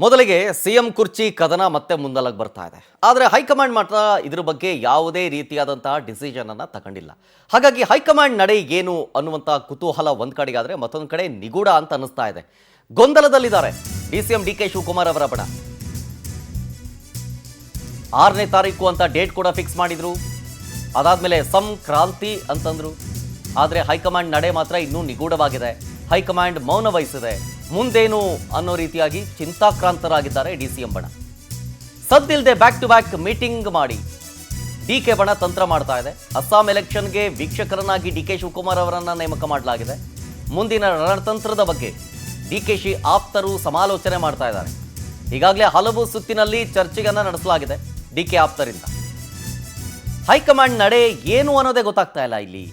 ಮೊದಲಿಗೆ ಸಿಎಂ ಕುರ್ಚಿ ಕದನ ಮತ್ತೆ ಮುಂದಲಕ್ಕೆ ಬರ್ತಾ ಇದೆ. ಆದರೆ ಹೈಕಮಾಂಡ್ ಮಾತ್ರ ಇದ್ರ ಬಗ್ಗೆ ಯಾವುದೇ ರೀತಿಯಾದಂತಹ ಡಿಸಿಷನ್ ಅನ್ನ ತಗೊಂಡಿಲ್ಲ. ಹಾಗಾಗಿ ಹೈಕಮಾಂಡ್ ನಡೆ ಏನು ಅನ್ನುವಂಥ ಕುತೂಹಲ ಒಂದ್ ಕಡೆಗಾದ್ರೆ ಮತ್ತೊಂದು ಕಡೆ ನಿಗೂಢ ಅಂತ ಅನಿಸ್ತಾ ಇದೆ. ಗೊಂದಲದಲ್ಲಿದ್ದಾರೆ ಡಿಸಿಎಂ ಡಿ ಕೆ ಶಿವಕುಮಾರ್ ಅವರ ಬಣ. 6ನೇ ತಾರೀಕು ಅಂತ ಡೇಟ್ ಕೂಡ ಫಿಕ್ಸ್ ಮಾಡಿದ್ರು. ಅದಾದ್ಮೇಲೆ ಸಂಕ್ರಾಂತಿ ಅಂತಂದ್ರು. ಆದರೆ ಹೈಕಮಾಂಡ್ ನಡೆ ಮಾತ್ರ ಇನ್ನೂ ನಿಗೂಢವಾಗಿದೆ. ಹೈಕಮಾಂಡ್ ಮೌನ ವಹಿಸಿದೆ. ಮುಂದೇನು ಅನ್ನೋ ರೀತಿಯಾಗಿ ಚಿಂತಾಕ್ರಾಂತರಾಗಿದ್ದಾರೆ ಡಿಸಿಎಂ ಬಣ. ಸದ್ದಿಲ್ಲದೆ ಬ್ಯಾಕ್ ಟು ಬ್ಯಾಕ್ ಮೀಟಿಂಗ್ ಮಾಡಿ ಡಿಕೆ ಬಣ ತಂತ್ರ ಮಾಡ್ತಾ ಇದೆ. ಅಸ್ಸಾಂ ಎಲೆಕ್ಷನ್ಗೆ ವೀಕ್ಷಕರನ್ನಾಗಿ ಡಿಕೆ ಶಿವಕುಮಾರ್ ಅವರನ್ನ ನೇಮಕ ಮಾಡಲಾಗಿದೆ. ಮುಂದಿನ ರಣತಂತ್ರದ ಬಗ್ಗೆ ಡಿಕೆಶಿ ಆಪ್ತರು ಸಮಾಲೋಚನೆ ಮಾಡ್ತಾ ಇದ್ದಾರೆ. ಈಗಾಗಲೇ ಹಲವು ಸುತ್ತಿನಲ್ಲಿ ಚರ್ಚೆಯನ್ನ ನಡೆಸಲಾಗಿದೆ ಡಿಕೆ ಆಪ್ತರಿಂದ. ಹೈಕಮಾಂಡ್ ನಡೆ ಏನು ಅನ್ನೋದೇ ಗೊತ್ತಾಗ್ತಾ ಇಲ್ಲ. ಇಲ್ಲಿ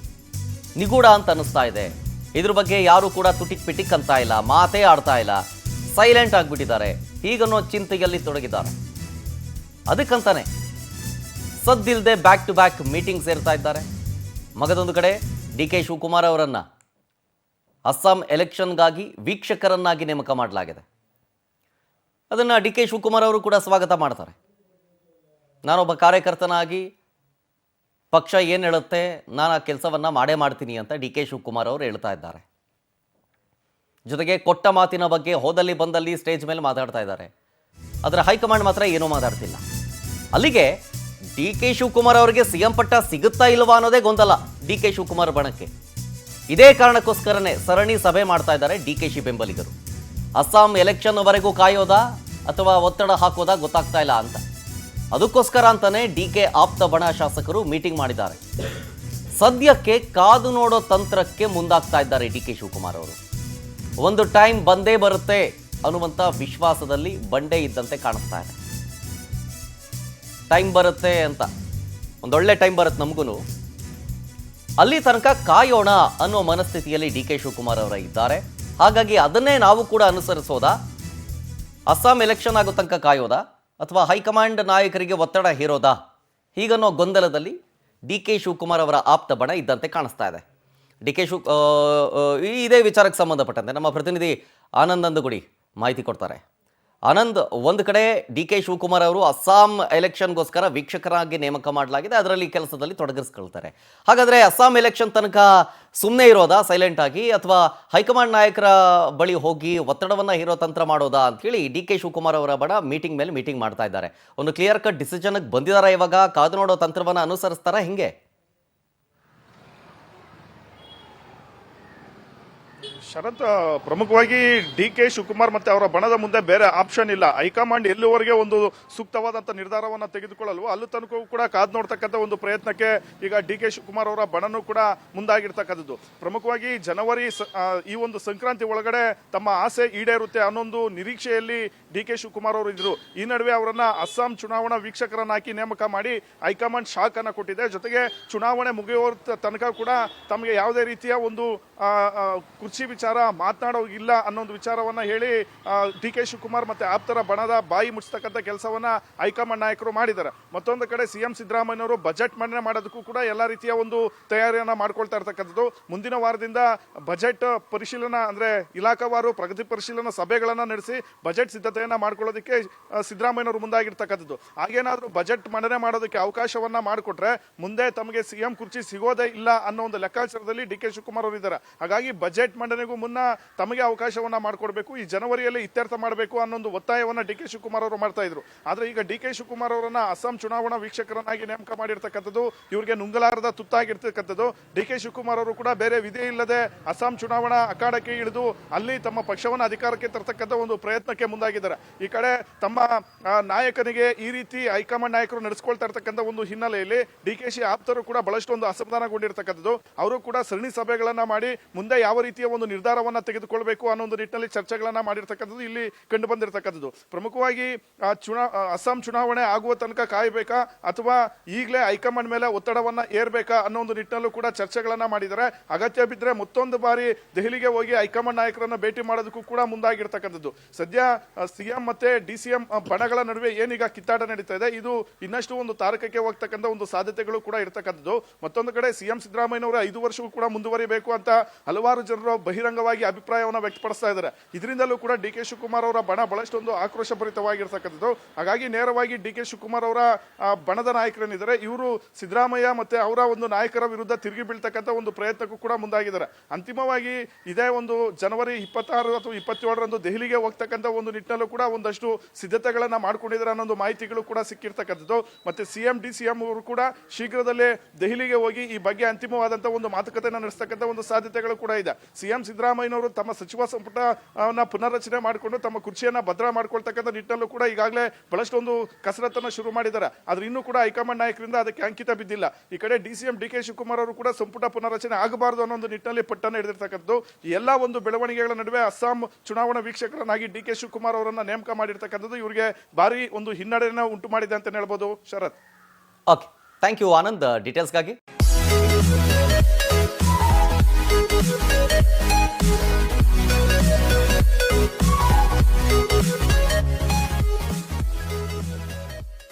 ನಿಗೂಢ ಅಂತ ಅನಿಸ್ತಾ ಇದೆ. ಇದ್ರ ಬಗ್ಗೆ ಯಾರು ಕೂಡ ತುಟಿಕ್ ಪಿಟಿಕ್ ಅಂತ ಇಲ್ಲ, ಮಾತೇ ಆಡ್ತಾ ಇಲ್ಲ, ಸೈಲೆಂಟ್ ಆಗಿಬಿಟ್ಟಿದ್ದಾರೆ. ಹೀಗನ್ನೋ ಚಿಂತೆಯಲ್ಲಿ ತೊಡಗಿದ್ದಾರೆ. ಅದಕ್ಕಂತಾನೆ ಸದ್ದಿಲ್ಲದೆ ಬ್ಯಾಕ್ ಟು ಬ್ಯಾಕ್ ಮೀಟಿಂಗ್ ಸೇರ್ತಾ ಇದ್ದಾರೆ. ಮಗದೊಂದು ಕಡೆ ಡಿ ಕೆ ಶಿವಕುಮಾರ್ ಅವರನ್ನ ಅಸ್ಸಾಂ ಎಲೆಕ್ಷನ್ಗಾಗಿ ವೀಕ್ಷಕರನ್ನಾಗಿ ನೇಮಕ ಮಾಡಲಾಗಿದೆ. ಅದನ್ನು ಡಿ ಕೆ ಶಿವಕುಮಾರ್ ಅವರು ಕೂಡ ಸ್ವಾಗತ ಮಾಡ್ತಾರೆ. ನಾನೊಬ್ಬ ಕಾರ್ಯಕರ್ತನಾಗಿ ಪಕ್ಷ ಏನು ಹೇಳುತ್ತೆ ನಾನು ಆ ಕೆಲಸವನ್ನು ಮಾಡೇ ಮಾಡ್ತೀನಿ ಅಂತ ಡಿ ಕೆ ಶಿವಕುಮಾರ್ ಅವರು ಹೇಳ್ತಾ ಇದ್ದಾರೆ. ಜೊತೆಗೆ ಕೊಟ್ಟ ಮಾತಿನ ಬಗ್ಗೆ ಹೋದಲ್ಲಿ ಬಂದಲ್ಲಿ ಸ್ಟೇಜ್ ಮೇಲೆ ಮಾತಾಡ್ತಾ ಇದ್ದಾರೆ. ಆದರೆ ಹೈಕಮಾಂಡ್ ಮಾತ್ರ ಏನೂ ಮಾತಾಡ್ತಿಲ್ಲ. ಅಲ್ಲಿಗೆ ಡಿ ಕೆ ಶಿವಕುಮಾರ್ ಅವರಿಗೆ ಸಿಎಂ ಪಟ್ಟ ಸಿಗುತ್ತಾ ಇಲ್ವಾ ಅನ್ನೋದೇ ಗೊಂದಲ ಡಿ ಕೆ ಶಿವಕುಮಾರ್ ಬಣಕ್ಕೆ. ಇದೇ ಕಾರಣಕ್ಕೋಸ್ಕರನೇ ಸರಣಿ ಸಭೆ ಮಾಡ್ತಾ ಇದ್ದಾರೆ ಡಿ ಕೆ ಶಿ ಬೆಂಬಲಿಗರು. ಅಸ್ಸಾಂ ಎಲೆಕ್ಷನ್ವರೆಗೂ ಕಾಯೋದಾ ಅಥವಾ ಒತ್ತಡ ಹಾಕೋದಾ ಗೊತ್ತಾಗ್ತಾ ಇಲ್ಲ ಅಂತ. ಅದಕ್ಕೋಸ್ಕರ ಅಂತಾನೆ ಡಿ ಕೆ ಆಪ್ತ ಬಣ ಶಾಸಕರು ಮೀಟಿಂಗ್ ಮಾಡಿದ್ದಾರೆ. ಸದ್ಯಕ್ಕೆ ಕಾದು ನೋಡೋ ತಂತ್ರಕ್ಕೆ ಮುಂದಾಗ್ತಾ ಇದ್ದಾರೆ ಡಿ ಕೆ ಶಿವಕುಮಾರ್ ಅವರು. ಒಂದು ಟೈಮ್ ಬಂದೇ ಬರುತ್ತೆ ಅನ್ನುವಂಥ ವಿಶ್ವಾಸದಲ್ಲಿ ಬಂಡೆ ಇದ್ದಂತೆ ಕಾಣಿಸ್ತಾ ಇದೆ. ಟೈಮ್ ಬರುತ್ತೆ ಅಂತ, ಒಂದೊಳ್ಳೆ ಟೈಮ್ ಬರುತ್ತೆ ನಮಗೂ, ಅಲ್ಲಿ ತನಕ ಕಾಯೋಣ ಅನ್ನೋ ಮನಸ್ಥಿತಿಯಲ್ಲಿ ಡಿ ಕೆ ಶಿವಕುಮಾರ್ ಅವರ ಇದ್ದಾರೆ. ಹಾಗಾಗಿ ಅದನ್ನೇ ನಾವು ಕೂಡ ಅನುಸರಿಸೋದಾ, ಅಸ್ಸಾಂ ಎಲೆಕ್ಷನ್ ಆಗೋ ತನಕ ಕಾಯೋದಾ ಅಥವಾ ಹೈಕಮಾಂಡ್ ನಾಯಕರಿಗೆ ಒತ್ತಡ ಹೇರೋದಾ, ಹೀಗನ್ನೋ ಗೊಂದಲದಲ್ಲಿ ಡಿ ಕೆ ಶಿವಕುಮಾರ್ ಅವರ ಆಪ್ತ ಬಣ ಇದ್ದಂತೆ ಕಾಣಿಸ್ತಾ ಇದೆ. ಡಿ ಕೆ ಇದೇ ವಿಚಾರಕ್ಕೆ ಸಂಬಂಧಪಟ್ಟಂತೆ ನಮ್ಮ ಪ್ರತಿನಿಧಿ ಆನಂದ್ ನಂದಗುಡಿ ಮಾಹಿತಿ ಕೊಡ್ತಾರೆ. ಆನಂದ್, ಒಂದು ಕಡೆ ಡಿ ಕೆ ಶಿವಕುಮಾರ್ ಅವರು ಅಸ್ಸಾಂ ಎಲೆಕ್ಷನ್ಗೋಸ್ಕರ ವೀಕ್ಷಕರಾಗಿ ನೇಮಕ ಮಾಡಲಾಗಿದೆ, ಅದರಲ್ಲಿ ಕೆಲಸದಲ್ಲಿ ತೊಡಗಿಸ್ಕೊಳ್ತಾರೆ. ಹಾಗಾದರೆ ಅಸ್ಸಾಂ ಎಲೆಕ್ಷನ್ ತನಕ ಸುಮ್ಮನೆ ಇರೋದಾ ಸೈಲೆಂಟ್ ಆಗಿ, ಅಥವಾ ಹೈಕಮಾಂಡ್ ನಾಯಕರ ಬಳಿ ಹೋಗಿ ಒತ್ತಡವನ್ನು ಹೀರೋ ತಂತ್ರ ಮಾಡೋದಾ ಅಂತೇಳಿ ಡಿ ಕೆ ಶಿವಕುಮಾರ್ ಅವರ ಬಡ ಮೀಟಿಂಗ್ ಮೇಲೆ ಮೀಟಿಂಗ್ ಮಾಡ್ತಾ ಇದ್ದಾರೆ. ಒಂದು ಕ್ಲಿಯರ್ ಕಟ್ ಡಿಸಿಷನ್ಗೆ ಬಂದಿದ್ದಾರೆ. ಇವಾಗ ಕಾದು ನೋಡೋ ತಂತ್ರವನ್ನು ಅನುಸರಿಸ್ತಾರಾ ಹಿಂಗೆ? ಶರತ್, ಪ್ರಮುಖವಾಗಿ ಡಿ ಕೆ ಶಿವಕುಮಾರ್ ಮತ್ತೆ ಅವರ ಬಣದ ಮುಂದೆ ಬೇರೆ ಆಪ್ಷನ್ ಇಲ್ಲ. ಹೈಕಮಾಂಡ್ ಎಲ್ಲಿವರೆಗೆ ಒಂದು ಸೂಕ್ತವಾದಂತ ನಿರ್ಧಾರವನ್ನ ತೆಗೆದುಕೊಳ್ಳಲು ಅಲ್ಲೂ ತನಕ ಕೂಡ ಕಾದ್ ನೋಡ್ತಕ್ಕಂಥ ಒಂದು ಪ್ರಯತ್ನಕ್ಕೆ ಈಗ ಡಿ ಕೆ ಶಿವಕುಮಾರ್ ಅವರ ಬಣನೂ ಕೂಡ ಮುಂದಾಗಿರ್ತಕ್ಕಂಥದ್ದು. ಪ್ರಮುಖವಾಗಿ ಜನವರಿ ಈ ಒಂದು ಸಂಕ್ರಾಂತಿ ಒಳಗಡೆ ತಮ್ಮ ಆಸೆ ಈಡೇರುತ್ತೆ ಅನ್ನೊಂದು ನಿರೀಕ್ಷೆಯಲ್ಲಿ ಡಿ ಕೆ ಶಿವಕುಮಾರ್ ಅವರು ಇದ್ರು. ಈ ನಡುವೆ ಅವರನ್ನ ಅಸ್ಸಾಂ ಚುನಾವಣಾ ವೀಕ್ಷಕರನ್ನಾಕಿ ನೇಮಕ ಮಾಡಿ ಹೈಕಮಾಂಡ್ ಶಾಕ್ ಅನ್ನ ಕೊಟ್ಟಿದೆ. ಜೊತೆಗೆ ಚುನಾವಣೆ ಮುಗಿಯುವ ತನಕ ಕೂಡ ತಮಗೆ ಯಾವುದೇ ರೀತಿಯ ಒಂದು ಕುರ್ಚಿ ವಿಚಾರ ಮಾತನಾಡೋಗಿಲ್ಲ ಅನ್ನೊಂದು ವಿಚಾರವನ್ನ ಹೇಳಿ ಡಿ ಕೆ ಶಿವಕುಮಾರ್ ಮತ್ತೆ ಆಪ್ತರ ಬಣದ ಬಾಯಿ ಮುಚ್ಚತಕ್ಕಂಥ ಕೆಲಸವನ್ನ ಹೈಕಮಾಂಡ್ ನಾಯಕರು ಮಾಡಿದ್ದಾರೆ. ಮತ್ತೊಂದು ಕಡೆ ಸಿಎಂ ಸಿದ್ದರಾಮಯ್ಯ ಅವರು ಬಜೆಟ್ ಮಂಡನೆ ಮಾಡೋದಕ್ಕೂ ಕೂಡ ಎಲ್ಲಾ ರೀತಿಯ ಒಂದು ತಯಾರಿಯನ್ನ ಮಾಡ್ಕೊಳ್ತಾ ಇರ್ತಕ್ಕಂಥದ್ದು. ಮುಂದಿನ ವಾರದಿಂದ ಬಜೆಟ್ ಪರಿಶೀಲನಾ ಅಂದ್ರೆ ಇಲಾಖಾವಾರು ಪ್ರಗತಿ ಪರಿಶೀಲನಾ ಸಭೆಗಳನ್ನ ನಡೆಸಿ ಬಜೆಟ್ ಸಿದ್ಧತೆಯನ್ನ ಮಾಡ್ಕೊಳ್ಳೋದಕ್ಕೆ ಸಿದ್ದರಾಮಯ್ಯನವರು ಮುಂದಾಗಿರ್ತಕ್ಕಂಥದ್ದು. ಹಾಗೇನಾದ್ರೂ ಬಜೆಟ್ ಮಂಡನೆ ಮಾಡೋದಕ್ಕೆ ಅವಕಾಶವನ್ನ ಮಾಡಿಕೊಟ್ರೆ ಮುಂದೆ ತಮಗೆ ಸಿಎಂ ಕುರ್ಚಿ ಸಿಗೋದೇ ಇಲ್ಲ ಅನ್ನೋ ಒಂದು ಲೆಕ್ಕಾಚಾರದಲ್ಲಿ ಡಿ ಕೆ ಶಿವಕುಮಾರ್ ಅವರು ಇದ್ದಾರೆ. ಹಾಗಾಗಿ ಬಜೆಟ್ ಮಂಡನೆಗೂ ಮುನ್ನ ತಮಗೆ ಅವಕಾಶವನ್ನ ಮಾಡಿಕೊಡ್ಬೇಕು, ಈ ಜನವರಿಯಲ್ಲಿ ಇತ್ಯರ್ಥ ಮಾಡಬೇಕು ಅನ್ನೊಂದು ಒತ್ತಾಯವನ್ನ ಡಿ ಕೆ ಶಿವಕುಮಾರ್ ಅವರು ಮಾಡ್ತಾ ಇದ್ರು. ಆದ್ರೆ ಈಗ ಡಿ ಕೆ ಶಿವಕುಮಾರ್ ಅವರನ್ನ ಅಸ್ಸಾಂ ಚುನಾವಣಾ ವೀಕ್ಷಕರನ್ನಾಗಿ ನೇಮಕ ಮಾಡಿರ್ತಕ್ಕಂಥದ್ದು ಇವರಿಗೆ ನುಂಗಲಾರದ ತುತ್ತಾಗಿರ್ತಕ್ಕಂಥದ್ದು. ಡಿ ಕೆ ಶಿವಕುಮಾರ್ ಅವರು ಕೂಡ ಬೇರೆ ವಿಧಿ ಇಲ್ಲದೆ ಅಸ್ಸಾಂ ಚುನಾವಣಾ ಅಖಾಡಕ್ಕೆ ಇಳಿದು ಅಲ್ಲಿ ತಮ್ಮ ಪಕ್ಷವನ್ನ ಅಧಿಕಾರಕ್ಕೆ ತರ್ತಕ್ಕಂಥ ಒಂದು ಪ್ರಯತ್ನಕ್ಕೆ ಮುಂದಾಗಿದ್ದಾರೆ. ಈ ಕಡೆ ತಮ್ಮ ನಾಯಕನಿಗೆ ಈ ರೀತಿ ಹೈಕಮಾಂಡ್ ನಾಯಕರು ನಡೆಸ್ಕೊಳ್ತಾ ಇರ್ತಕ್ಕಂಥ ಒಂದು ಹಿನ್ನೆಲೆಯಲ್ಲಿ ಡಿ ಕೆ ಶಿ ಆಪ್ತರು ಕೂಡ ಬಹಳಷ್ಟು ಒಂದು ಅಸಮಾಧಾನಗೊಂಡಿರ್ತಕ್ಕಂಥದ್ದು. ಅವರು ಕೂಡ ಸರಣಿ ಸಭೆಗಳನ್ನ ಮಾಡಿ ಮುಂದೆ ಯಾವ ರೀತಿಯ ಒಂದು ನಿರ್ಧಾರವನ್ನ ತೆಗೆದುಕೊಳ್ಬೇಕು ಅನ್ನೋ ಒಂದು ನಿಟ್ಟಿನಲ್ಲಿ ಚರ್ಚೆಗಳನ್ನ ಮಾಡಿರ್ತಕ್ಕಂಥದ್ದು ಇಲ್ಲಿ ಕಂಡು ಬಂದಿರತಕ್ಕಂಥದ್ದು. ಪ್ರಮುಖವಾಗಿ ಅಸ್ಸಾಂ ಚುನಾವಣೆ ಆಗುವ ತನಕ ಕಾಯಬೇಕಾ ಅಥವಾ ಈಗಲೇ ಹೈಕಮಾಂಡ್ ಮೇಲೆ ಒತ್ತಡವನ್ನ ಏರ್ಬೇಕಾ ಅನ್ನೋ ಒಂದು ನಿಟ್ಟಿನಲ್ಲೂ ಕೂಡ ಚರ್ಚೆಗಳನ್ನ ಮಾಡಿದ್ದಾರೆ. ಅಗತ್ಯ ಬಿದ್ದರೆ ಮತ್ತೊಂದು ಬಾರಿ ದೆಹಲಿಗೆ ಹೋಗಿ ಹೈಕಮಾಂಡ್ ನಾಯಕರನ್ನ ಭೇಟಿ ಮಾಡೋದಕ್ಕೂ ಕೂಡ ಮುಂದಾಗಿರ್ತಕ್ಕಂಥದ್ದು. ಸದ್ಯ ಸಿಎಂ ಮತ್ತೆ ಡಿಸಿಎಂ ಬಣಗಳ ನಡುವೆ ಏನೀಗ ಕಿತ್ತಾಟ ನಡೀತಾ ಇದೆ, ಇದು ಇನ್ನಷ್ಟು ಒಂದು ತಾರಕಕ್ಕೆ ಹೋಗ್ತಕ್ಕಂಥ ಒಂದು ಸಾಧ್ಯತೆಗಳು ಕೂಡ ಇರ್ತಕ್ಕಂಥದ್ದು. ಮತ್ತೊಂದು ಕಡೆ ಸಿಎಂ ಸಿದ್ದರಾಮಯ್ಯನವರು 5 ವರ್ಷವೂ ಕೂಡ ಮುಂದುವರಿಬೇಕು ಅಂತ ಹಲವಾರು ಜನರು ಬಹಿರಂಗ ಬಹಿರಂಗವಾಗಿ ಅಭಿಪ್ರಾಯವನ್ನು ವ್ಯಕ್ತಪಡಿಸ್ತಾ ಇದ್ದಾರೆ. ಇದರಿಂದಲೂ ಕೂಡ ಡಿ ಕೆ ಶಿವಕುಮಾರ್ ಅವರ ಬಣ ಬಹಳಷ್ಟೊಂದು ಆಕ್ರೋಶಭರಿತವಾಗಿರ್ತಕ್ಕಂಥದ್ದು. ಹಾಗಾಗಿ ನೇರವಾಗಿ ಡಿ ಕೆ ಶಿವಕುಮಾರ್ ಅವರ ಬಣದ ನಾಯಕರೇನಿದ್ದಾರೆ ಇವರು ಸಿದ್ದರಾಮಯ್ಯ ಮತ್ತೆ ಅವರ ಒಂದು ನಾಯಕರ ವಿರುದ್ಧ ತಿರುಗಿ ಬೀಳ್ತಕ್ಕಂಥ ಒಂದು ಪ್ರಯತ್ನಕ್ಕೂ ಕೂಡ ಮುಂದಾಗಿದ್ದಾರೆ. ಅಂತಿಮವಾಗಿ ಇದೇ ಒಂದು ಜನವರಿ 26 ಅಥವಾ 27ರಂದು ದೆಹಲಿಗೆ ಹೋಗ್ತಕ್ಕಂಥ ಒಂದು ನಿಟ್ಟಿನಲ್ಲೂ ಕೂಡ ಒಂದಷ್ಟು ಸಿದ್ಧತೆಗಳನ್ನ ಮಾಡ್ಕೊಂಡಿದ್ದಾರೆ ಅನ್ನೋ ಮಾಹಿತಿಗಳು ಕೂಡ ಸಿಕ್ಕಿರ್ತಕ್ಕಂಥದ್ದು. ಮತ್ತೆ ಸಿಎಂ ಡಿ.ಸಿ.ಎಂ ಅವರು ಕೂಡ ಶೀಘ್ರದಲ್ಲೇ ದೆಹಲಿಗೆ ಹೋಗಿ ಈ ಬಗ್ಗೆ ಅಂತಿಮವಾದಂತಹ ಒಂದು ಮಾತುಕತೆಯನ್ನು ನಡೆಸ್ತಕ್ಕಂಥ ಒಂದು ಸಾಧ್ಯತೆಗಳು ಕೂಡ ಇದೆ. ಸಿಎಂ ಸಿದ್ದರಾಮಯ್ಯನವರು ತಮ್ಮ ಸಚಿವ ಸಂಪುಟವನ್ನ ಪುನರ್ರಚನೆ ಮಾಡಿಕೊಂಡು ತಮ್ಮ ಕುರ್ಚಿಯನ್ನ ಭದ್ರ ಮಾಡ್ಕೊಳ್ತಕ್ಕಂಥ ನಿಟ್ಟಿನಲ್ಲೂ ಕೂಡ ಈಗಾಗಲೇ ಬಹಳಷ್ಟೊಂದು ಕಸರತ್ತನ್ನು ಶುರು ಮಾಡಿದ್ದಾರೆ. ಆದ್ರೆ ಇನ್ನೂ ಕೂಡ ಹೈಕಮಾಂಡ್ ನಾಯಕರಿಂದ ಅದಕ್ಕೆ ಅಂಕಿತ ಬಿದ್ದಿಲ್ಲ. ಈ ಕಡೆ ಡಿ.ಸಿ.ಎಂ ಡಿ ಕೆ ಶಿವಕುಮಾರ್ ಅವರು ಕೂಡ ಸಂಪುಟ ಪುನರ್ರಚನೆ ಆಗಬಾರದು ಅನ್ನೋ ಒಂದು ನಿಟ್ಟಿನಲ್ಲಿ ಪಟ್ಟನ್ನು ಹಿಡಿದಿರ್ತಕ್ಕಂಥದ್ದು. ಈ ಎಲ್ಲಾ ಒಂದು ಬೆಳವಣಿಗೆಗಳ ನಡುವೆ ಅಸ್ಸಾಂ ಚುನಾವಣಾ ವೀಕ್ಷಕರನ್ನಾಗಿ ಡಿ ಕೆ ಶಿವಕುಮಾರ್ ಅವರನ್ನ ನೇಮಕ ಮಾಡಿರ್ತಕ್ಕಂಥದ್ದು ಇವರಿಗೆ ಭಾರಿ ಒಂದು ಹಿನ್ನಡೆಯನ್ನು ಉಂಟು ಮಾಡಿದೆ ಅಂತ ಹೇಳ್ಬೋದು. ಶರತ್, ಓಕೆ, ಥ್ಯಾಂಕ್ ಯು ಆನಂದ್ ಡೀಟೇಲ್ಸ್ಗಾಗಿ.